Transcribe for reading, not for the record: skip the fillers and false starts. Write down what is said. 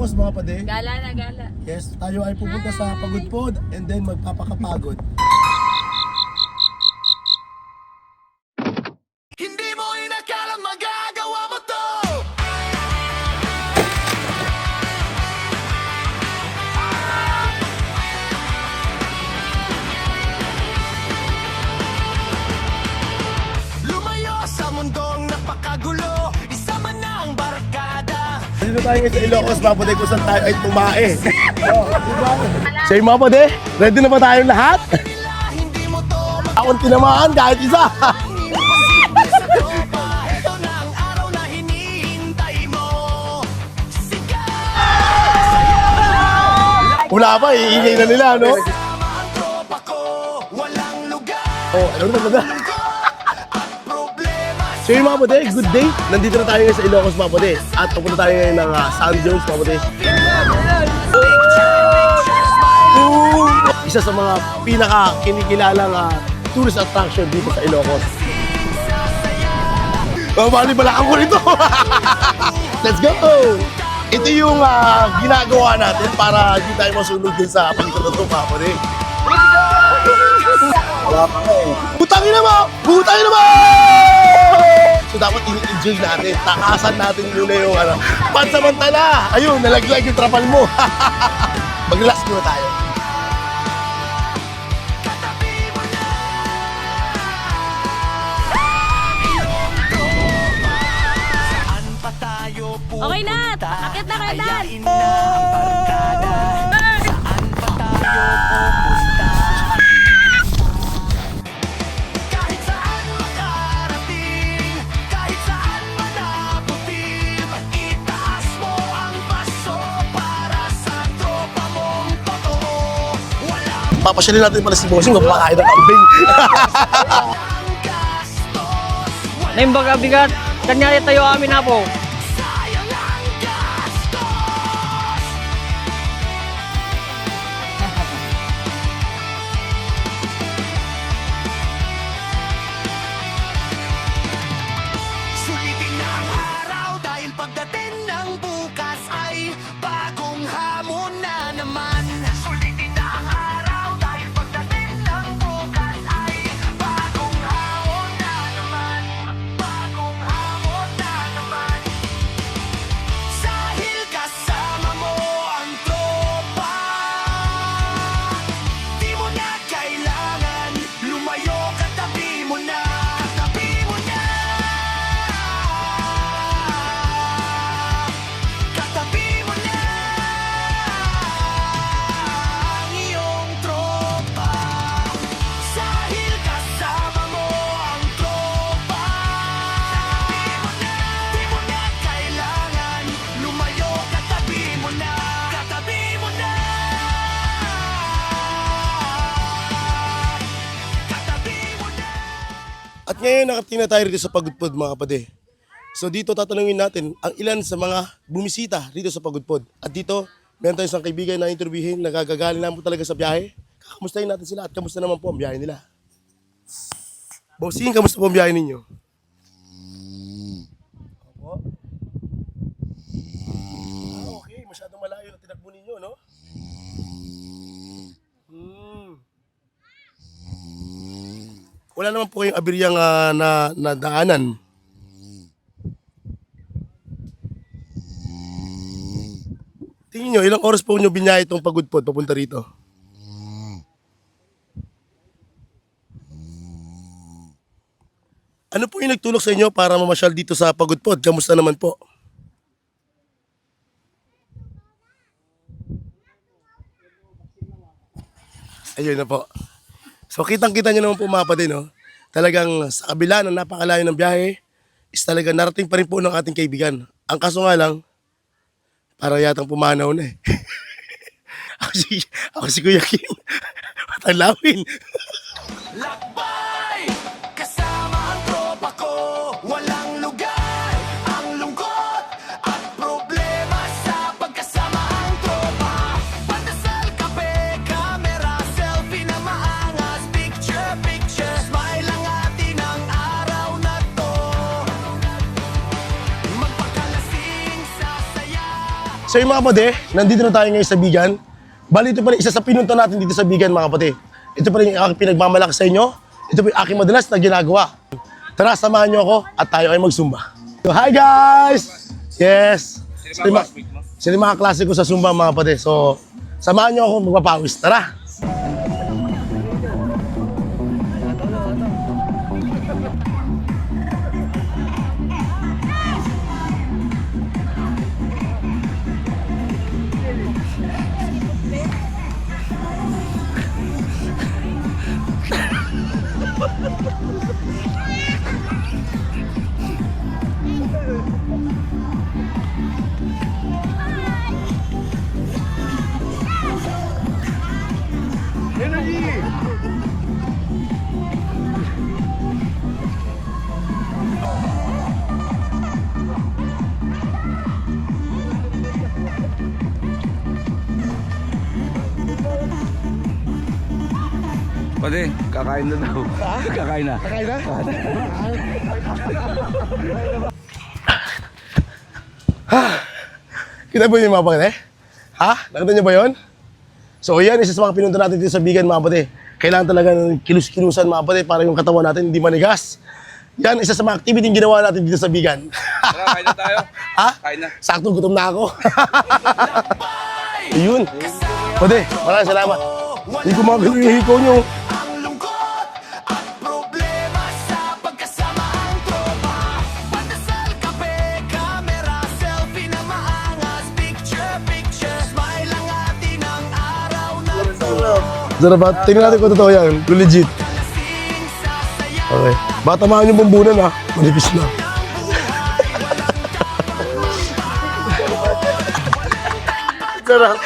Ilocos mga pade. Gala na, gala. Yes, tayo ay pupunta sa Pagudpod and then magpapakapagod. Hindi mo inakalang magagawa mo to. Lumayo sa mundong napakagulo, isama na ang barkada. Dito tayo ngayon sa Ilocos mga pade kung saan tayo ay tumae. So yung mga pade, ready na ba tayong lahat? Nila hindi mo to Akong tinamaan kahit isa. ito na ang araw na hinihintay mo. Sigaw! Wala pa, iingay na nila, no? Kasama ang tropa ko, walang lugar. Oh, ano na ba? At problema So yung mga pade, good day. Nandito na tayo ngayon sa Ilocos mga pade. At pupunta tayo ngayon ng San Jones mga pade. Isa sa mga pinaka-kinikilalang tourist attraction dito sa Ilocos. Bali balakang ko nito. Let's go! Ito yung ginagawa natin para hindi tayo masunog din sa pagkakatato mga pade. Wala pa nga eh. Butangin na mo! Butangin na mo! So dapat ini-enjoy natin. Takasan natin muna yung pansamantala. Ayun, nalaglag yung trapal mo. Mag-relax muna tayo. Saan pa tayo pupunta? Okay na! Akit na kayo, Dan! Ayain na ang barkada. Saan pa tayo pupunta? Kahit saan makarating, kahit saan manaputin, itaas mo ang paso para sa tropa mong totoo. Walang Papasyalin natin pala si Bossing, mapakain ng kambing. gastos, walang Naimbaga bigat, kanyari tayo amin na po. sayang ang gastos. Sulitin ang araw dahil pagdating ng bukas ay bagong hamon na naman. Sulitin ang araw dahil pagdating ng bukas ay bagong hamon na naman. Bagong hamon na naman. Dahil kasama mo ang tropa, di mo na kailangan lumayo, katabi mo na. Katabi mo na. Katabi mo na ang iyong tropa. Dahil kasama mo ang tropa, di mo na kailangan lumayo, katabi mo na. Katabi mo na. Katabi mo na. At ngayon nakatingin na tayo rito sa Pagudpod mga kapade. So dito tatanungin natin ang ilan sa mga bumisita rito sa Pagudpod. At dito, meron tayong isang kaibigan na interviewin, nagagagaling lang po talaga sa biyahe. Kakamustahin natin sila at kamusta naman po ang biyahe nila. Bossing, kamusta po ang biyahe ninyo? Opo. Okay, masyadong malayo ang tinakbo ninyo, no? Wala naman po kayong abiryang na daanan. Tingin nyo, ilang oras po nyo binyahe itong Pagudpod papunta rito? Ano po yung nagtulak sa inyo para mamasyal dito sa Pagudpod? Kamusta naman po? Ayun na po. So kitang-kita nyo naman po mga kapatid, no? Talagang sa kabila ng napakalayo ng biyahe, is talaga narating pa rin po ng ating kaibigan. Ang kaso nga lang, para yatang pumanaw na eh. ako si Kuya Kim. Matalawin. Lakbay! Kasama ang tropa ko, walang lugar. Ang lungkot at problema sa pagkasama ang tropa. Pandasal, kape, camera, selfie na maangas. Picture, picture, smile ang atin ang araw na to. Magpakalasing sa saya. So yung mga kapatid, nandito na tayo ngayon sa Bigan. Bali, ito pala isa sa pinunta natin dito sa Bigan, mga kapatid. Ito pala yung aking pinagmamalaki sa inyo. Ito po yung aking madalas na ginagawa. Tara, samahan nyo ako at tayo ay mag-Zumba. So, hi guys! Yes! Sila yung mga klase ko sa Zumba, mga kapatid. So, samahan nyo ako magpapawis. Tara! Pwede, kakain na daw. Kakain na. Kakain na? Kita po yung mga kapatid? Ha? Nakita niyo ba yun? So yan, isa sa mga pinunta natin dito sa Bigan, mga kapatid. Kailangan talaga ng kilus-kilusan, mga kapatid, para yung katawan natin hindi manigas. Yan, isa sa mga activity yung ginawa natin dito sa Bigan. Tara, kain na tayo. Ha? Kain na. Sakto, gutom na ako. Ayun. Kapatid, maraming salamat. Hindi ko magano yung hikaw niyo. Ang lungkot at problema sa pagkasama ang tropa. Pandasal, kape, camera, selfie na maangas. Picture, picture, smile ang atin ang araw na to. Sarap ba? Tingnan natin kung totoo yan. Kung legit. Lasing sa saya Okay. Bata tamaan yung bumbunan ha. Manipis na. Sarap.